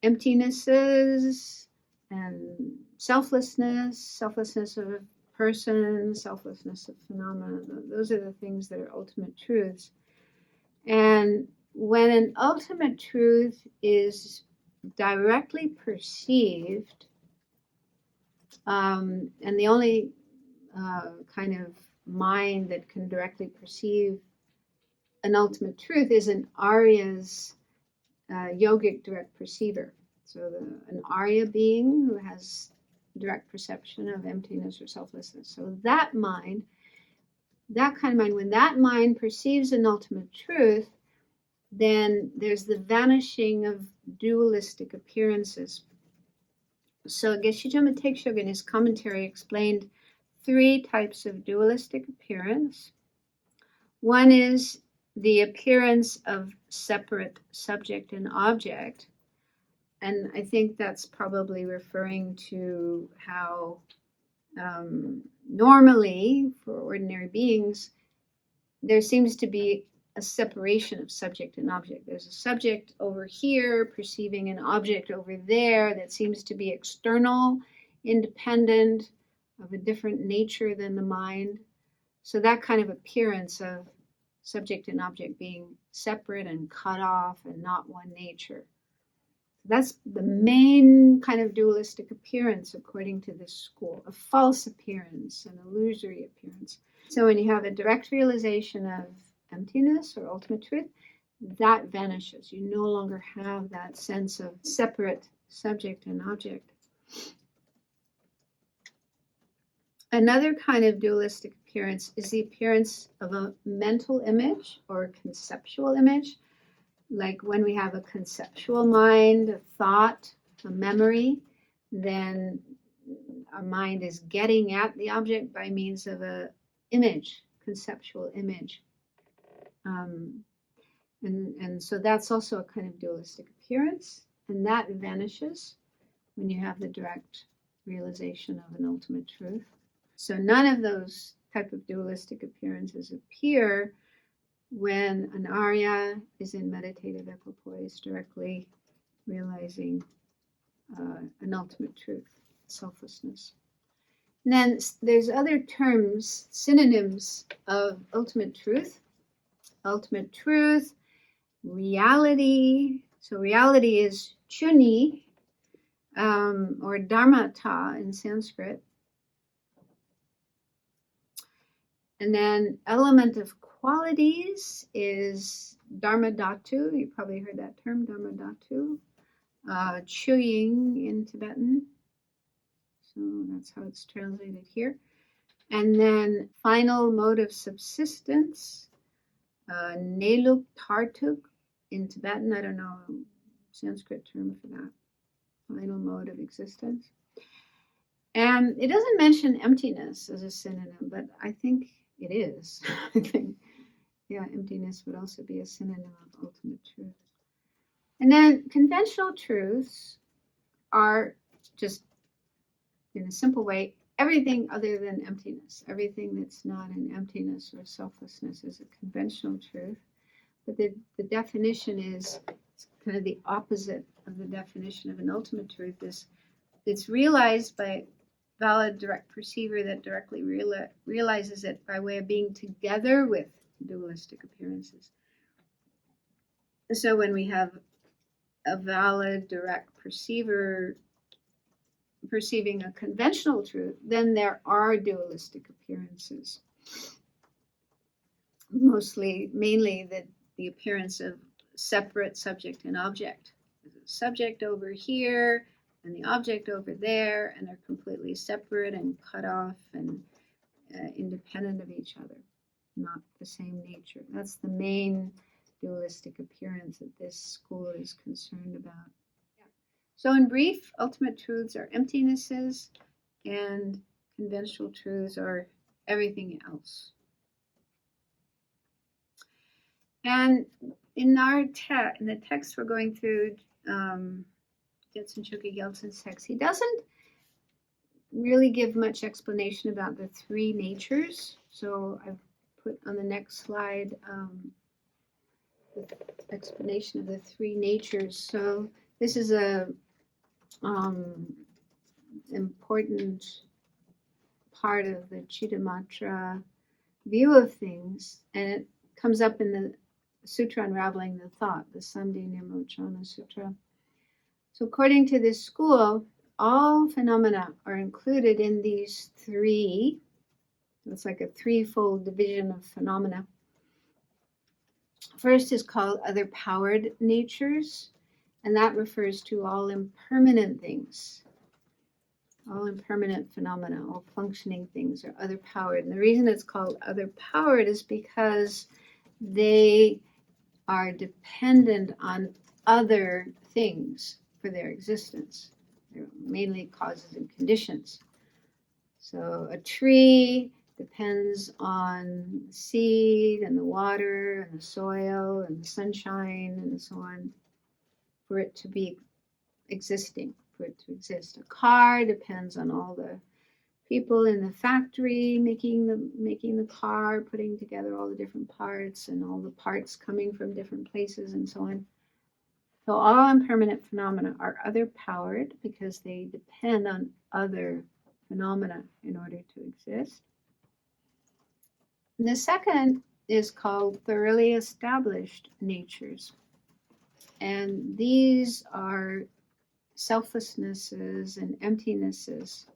emptinesses and selflessness of a person, selflessness of phenomena. Those are the things that are ultimate truths. And when an ultimate truth is directly perceived, and the only kind of mind that can directly perceive an ultimate truth is an Arya's yogic direct perceiver. So an Arya being who has direct perception of emptiness or selflessness. So that mind, that kind of mind, when that mind perceives an ultimate truth, then there's the vanishing of dualistic appearances. So Geshe-Jama Teikshogun in his commentary explained 3 types of dualistic appearance. One is the appearance of separate subject and object. And I think that's probably referring to how normally, for ordinary beings, there seems to be a separation of subject and object. There's a subject over here perceiving an object over there that seems to be external, independent, of a different nature than the mind. So that kind of appearance of subject and object being separate and cut off and not one nature. That's the main kind of dualistic appearance according to this school, a false appearance, an illusory appearance. So when you have a direct realization of emptiness or ultimate truth, that vanishes. You no longer have that sense of separate subject and object. Another kind of dualistic appearance is the appearance of a mental image or a conceptual image. Like when we have a conceptual mind, a thought, a memory, then our mind is getting at the object by means of an image, conceptual image. And so that's also a kind of dualistic appearance, and that vanishes when you have the direct realization of an ultimate truth. So none of those type of dualistic appearances appear when an Arya is in meditative equipoise, directly realizing an ultimate truth, selflessness. And then there's other terms, synonyms of ultimate truth. Ultimate truth, reality. So reality is chuni, or dharmata in Sanskrit. And then element of qualities is Dharma Dhatu. You probably heard that term, Dharma Dhatu. Chuying in Tibetan. So that's how it's translated here. And then final mode of subsistence, Neluk Tartuk in Tibetan. I don't know Sanskrit term for that. Final mode of existence. And it doesn't mention emptiness as a synonym, but I think it is. I think, yeah, emptiness would also be a synonym of ultimate truth. And then conventional truths are just, in a simple way, everything other than emptiness. Everything that's not in emptiness or selflessness is a conventional truth. But the definition is kind of the opposite of the definition of an ultimate truth. Is it's realized by valid direct perceiver that directly realizes it by way of being together with dualistic appearances. So when we have a valid direct perceiver perceiving a conventional truth, then there are dualistic appearances. Mainly the appearance of separate subject and object. There's a subject over here and the object over there, and they're completely separate and cut off and independent of each other, not the same nature. That's the main dualistic appearance that this school is concerned about. So in brief, ultimate truths are emptinesses, and conventional truths are everything else. And in the text we're going through, Jetsun Chokyi Gyaltsen's text, he doesn't really give much explanation about the three natures. So I've put on the next slide the explanation of the three natures. So this is a important part of the Cittamatra view of things, and it comes up in the Sutra Unraveling the Thought, the Samdhi Nirmochana Sutra. So according to this school, all phenomena are included in these three. It's like a threefold division of phenomena. First is called other powered natures, and that refers to all impermanent things. All impermanent phenomena, all functioning things are other powered. And the reason it's called other powered is because they are dependent on other things for their existence. They're mainly causes and conditions. So a tree depends on the seed and the water and the soil and the sunshine and so on for it to be existing, for it to exist. A car depends on all the people in the factory making the car, putting together all the different parts and all the parts coming from different places and so on. So all impermanent phenomena are other powered because they depend on other phenomena in order to exist. And the second is called thoroughly established natures. And these are selflessnesses and emptinesses.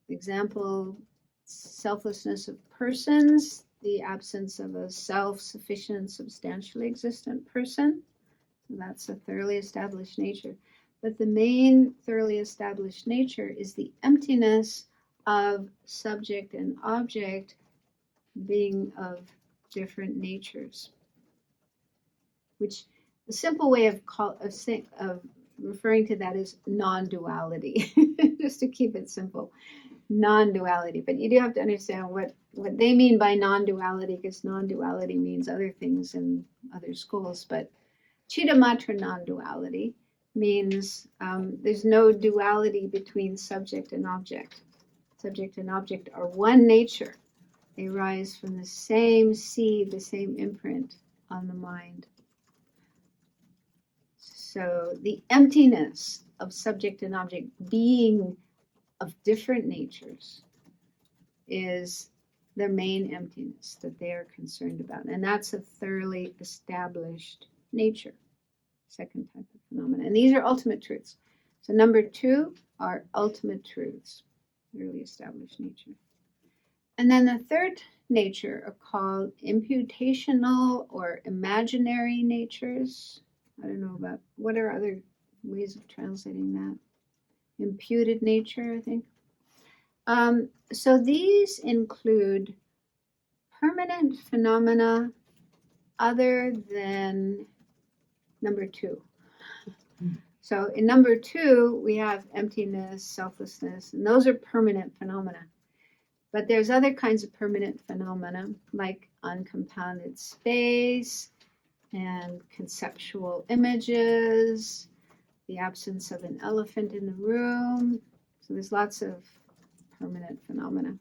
Example, selflessness of persons, the absence of a self-sufficient, substantially existent person. That's a thoroughly established nature. But the main thoroughly established nature is the emptiness of subject and object being of different natures. Which a simple way of referring to that is non-duality, just to keep it simple. Non-duality. But you do have to understand what they mean by non-duality, because non-duality means other things in other schools. But Cittamatra non-duality means there's no duality between subject and object. Subject and object are one nature. They rise from the same seed, the same imprint on the mind. So the emptiness of subject and object being of different natures is their main emptiness that they are concerned about. And that's a thoroughly established nature, second type of phenomena. And these are ultimate truths. So number 2 are ultimate truths, thoroughly established nature. And then the third nature are called imputational or imaginary natures. I don't know about, what are other ways of translating that? Imputed nature, I think. So these include permanent phenomena other than number 2. So in number 2, we have emptiness, selflessness, and those are permanent phenomena. But there's other kinds of permanent phenomena, like uncompounded space and conceptual images, the absence of an elephant in the room. So there's lots of permanent phenomena.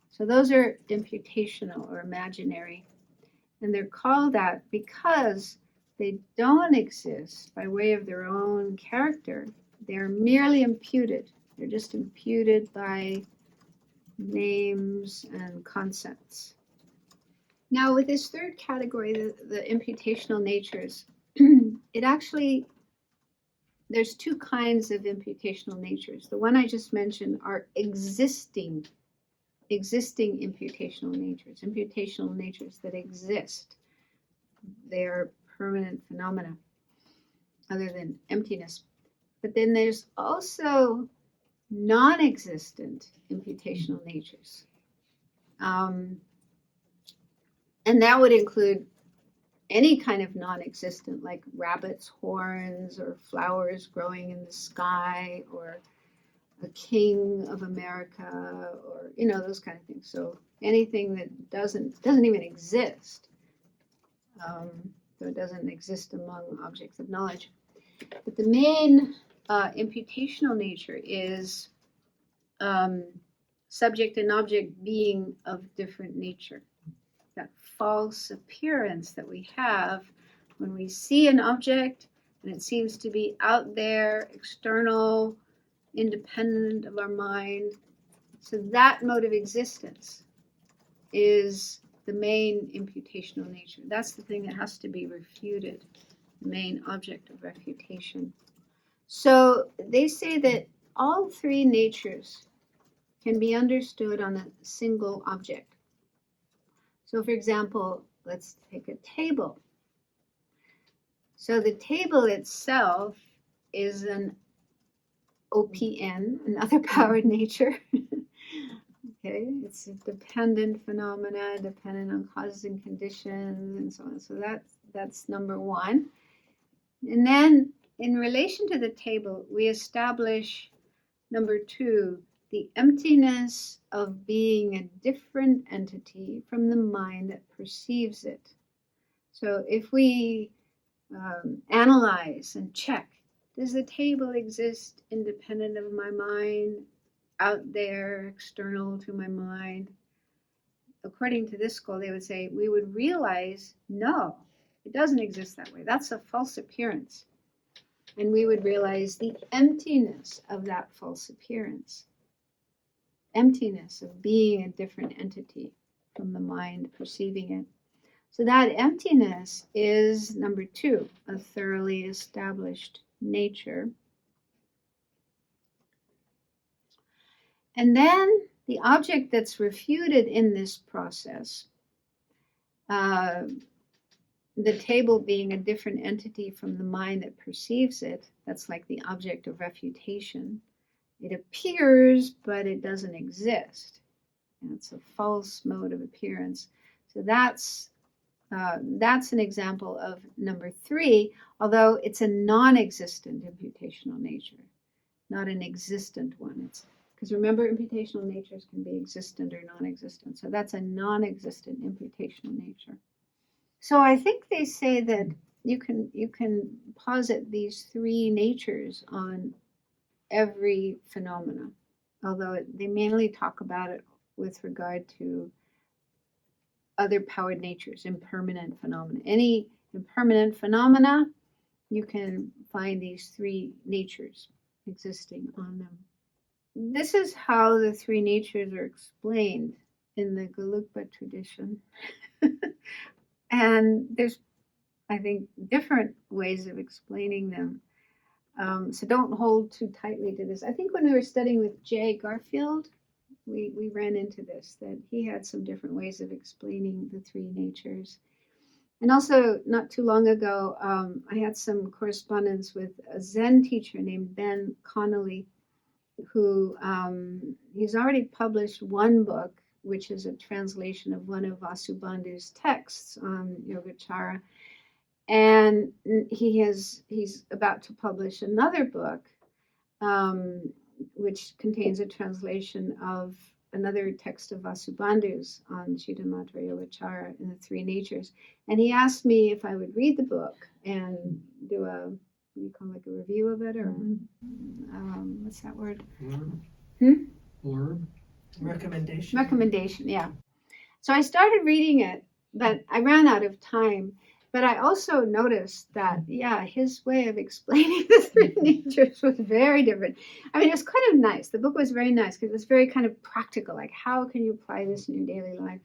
So those are imputational or imaginary. And they're called that because they don't exist by way of their own character. They're merely imputed. They're just imputed by names and concepts. Now, with this third category, the imputational natures, there's 2 kinds of imputational natures. The one I just mentioned are existing imputational natures that exist. They are permanent phenomena other than emptiness. But then there's also non-existent imputational natures. And that would include any kind of non-existent, like rabbit's horns or flowers growing in the sky or a king of America, or those kind of things. So anything that doesn't even exist, so it doesn't exist among objects of knowledge. But the main imputational nature is subject and object being of different nature. That false appearance that we have when we see an object and it seems to be out there, external, independent of our mind. So that mode of existence is the main imputational nature. That's the thing that has to be refuted, the main object of refutation. So they say that all 3 natures can be understood on a single object. So for example, let's take a table. So the table itself is an OPN, another powered nature. Okay, it's a dependent phenomena, dependent on causes and conditions, and so on. So that's number 1. And then in relation to the table, we establish number 2, the emptiness of being a different entity from the mind that perceives it. So if we analyze and check, does the table exist independent of my mind, out there, external to my mind? According to this school, they would say we would realize, no, it doesn't exist that way. That's a false appearance. And we would realize the emptiness of that false appearance. Emptiness of being a different entity from the mind perceiving it. So that emptiness is number 2, a thoroughly established nature. And then the object that's refuted in this process, the table being a different entity from the mind that perceives it, that's like the object of refutation. It appears, but it doesn't exist. And it's a false mode of appearance. So that's an example of number 3, although it's a non-existent imputational nature, not an existent one. Because remember, imputational natures can be existent or non-existent. So that's a non-existent imputational nature. So I think they say that you can posit these 3 natures on every phenomena, although they mainly talk about it with regard to other powered natures, impermanent phenomena. Any impermanent phenomena, you can find these 3 natures existing on them. This is how the 3 natures are explained in the Gelugpa tradition. And there's, I think, different ways of explaining them. So don't hold too tightly to this. I think when we were studying with Jay Garfield, we ran into this, that he had some different ways of explaining the three natures. And also, not too long ago, I had some correspondence with a Zen teacher named Ben Connolly, who he's already published one book, which is a translation of one of Vasubandhu's texts on Yogacara. And he's about to publish another book, which contains a translation of another text of Vasubandhu's on Cittamatra Yogacara in the Three Natures. And he asked me if I would read the book and do a, what do you call, like a review of it, or what's that word? Blurb? Recommendation, yeah. So I started reading it, but I ran out of time. But I also noticed that, yeah, his way of explaining the three natures was very different. I mean, it was kind of nice. The book was very nice because it was very kind of practical, like how can you apply this in your daily life?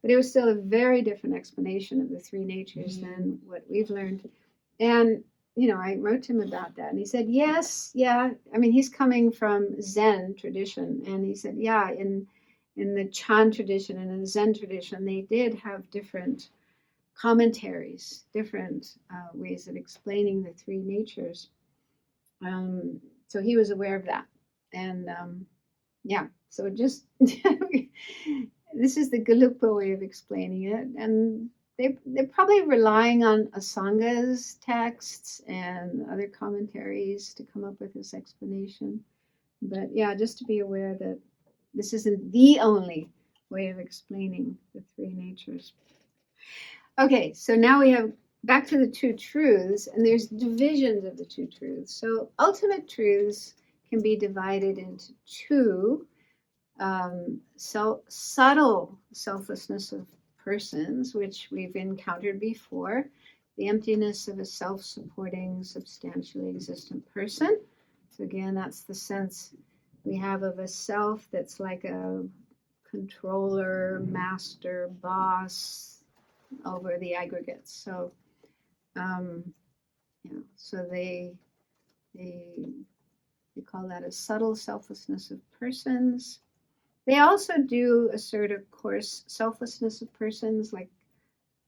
But it was still a very different explanation of the three natures than what we've learned. And, you know, I wrote to him about that. And he said, yes, yeah. I mean, he's coming from Zen tradition. And he said, yeah, in the Chan tradition and in the Zen tradition, they did have different commentaries, different ways of explaining the three natures. So he was aware of that. And yeah, so just, this is the Gelugpa way of explaining it. And they're probably relying on Asanga's texts and other commentaries to come up with this explanation. But yeah, just to be aware that this isn't the only way of explaining the three natures. Okay, so now we have back to the two truths, and there's divisions of the two truths. So ultimate truths can be divided into two: subtle selflessness of persons, which we've encountered before, the emptiness of a self-supporting, substantially existent person. So again, that's the sense we have of a self that's like a controller, master, boss over the aggregates. So, so they call that a subtle selflessness of persons. They also do assert, of course, selflessness of persons, like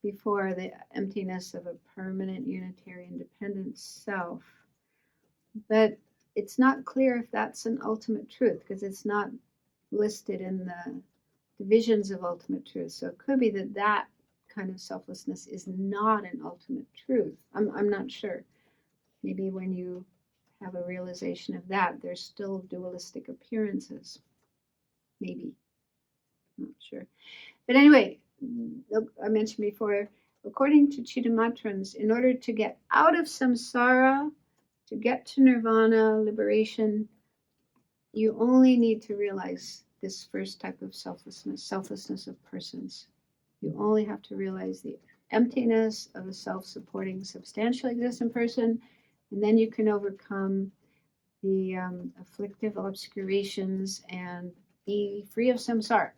before, the emptiness of a permanent, unitary, independent self. But it's not clear if that's an ultimate truth, because it's not listed in the divisions of ultimate truth. So it could be that that kind of selflessness is not an ultimate truth. I'm not sure. Maybe when you have a realization of that, there's still dualistic appearances. Maybe. I'm not sure. But anyway, I mentioned before, according to Chittamatrans, in order to get out of samsara, to get to nirvana, liberation, you only need to realize this first type of selflessness of persons. You only have to realize the emptiness of a self-supporting, substantially existent person, and then you can overcome the afflictive obscurations and be free of samsara.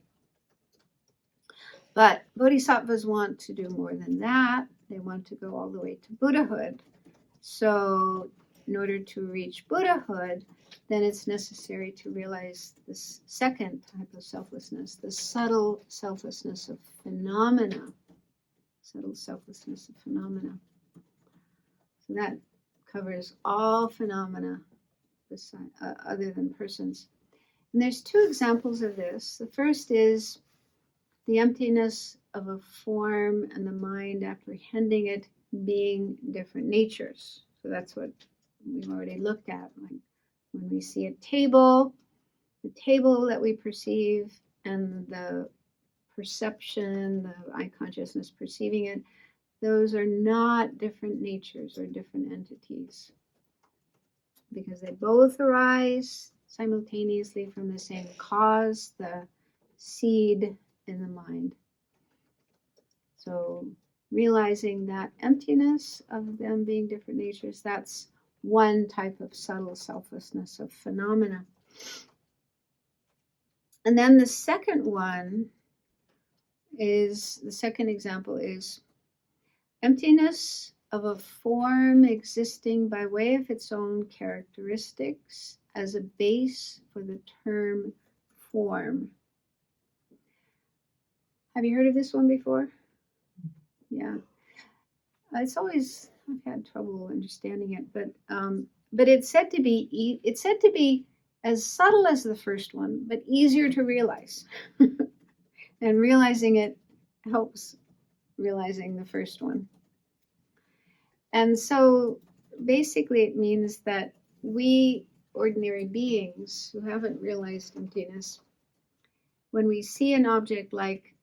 But bodhisattvas want to do more than that. They want to go all the way to Buddhahood. So in order to reach Buddhahood, then it's necessary to realize this second type of selflessness, the subtle selflessness of phenomena. Subtle selflessness of phenomena. So that covers all phenomena other than persons. And there's two examples of this. The first is the emptiness of a form and the mind apprehending it being different natures. So that's what we've already looked at. Like when we see a table, the table that we perceive and the perception, the eye consciousness perceiving it, those are not different natures or different entities, because they both arise simultaneously from the same cause, the seed in the mind. So realizing that emptiness of them being different natures, that's one type of subtle selflessness of phenomena. And then the second example is emptiness of a form existing by way of its own characteristics as a base for the term form. Have you heard of this one before? Yeah. It's always, I've had trouble understanding it, but it's said to be as subtle as the first one, but easier to realize. And realizing it helps realizing the first one. And so basically it means that we ordinary beings who haven't realized emptiness, when we see an object like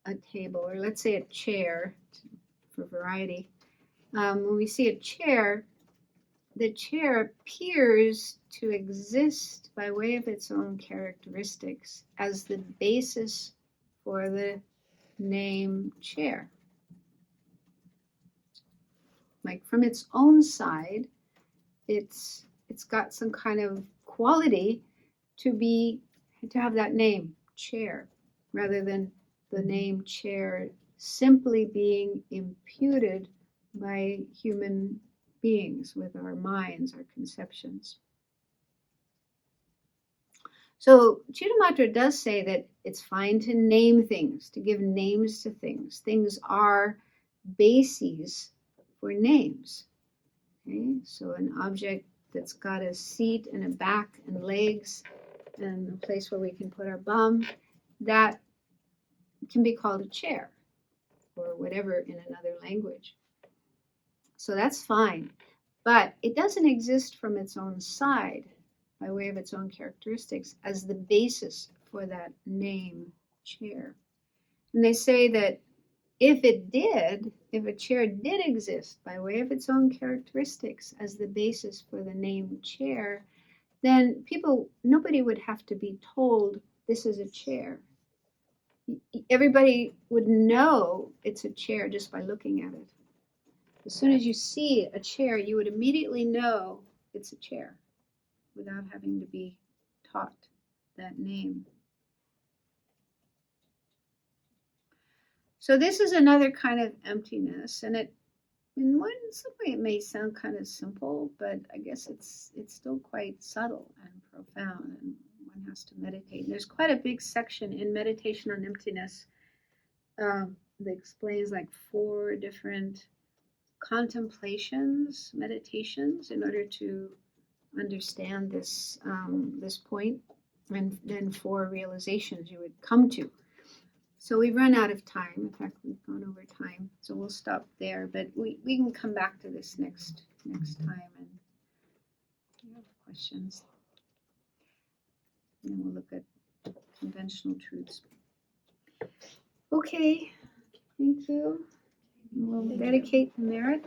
a table, or let's say a chair, for variety, when we see a chair, the chair appears to exist by way of its own characteristics as the basis for the name chair. Like from its own side, it's got some kind of quality to have that name chair, rather than the name chair simply being imputed by human beings with our minds, our conceptions. So Cittamatra does say that it's fine to name things, to give names to things. Things are bases for names. Okay, so an object that's got a seat and a back and legs and a place where we can put our bum, that can be called a chair or whatever in another language. So that's fine, but it doesn't exist from its own side by way of its own characteristics as the basis for that name chair. And they say that if a chair did exist by way of its own characteristics as the basis for the name chair, then nobody would have to be told this is a chair. Everybody would know it's a chair just by looking at it. As soon as you see a chair, you would immediately know it's a chair without having to be taught that name. So this is another kind of emptiness, and in some way it may sound kind of simple, but I guess it's still quite subtle and profound, and one has to meditate. And there's quite a big section in Meditation on Emptiness that explains like 4 different contemplations, meditations, in order to understand this this point, and then 4 realizations you would come to. So we've run out of time. In fact, we've gone over time, so we'll stop there. But we can come back to this next time, and if you have questions, and we'll look at conventional truths. Okay, thank you. We'll dedicate the merit.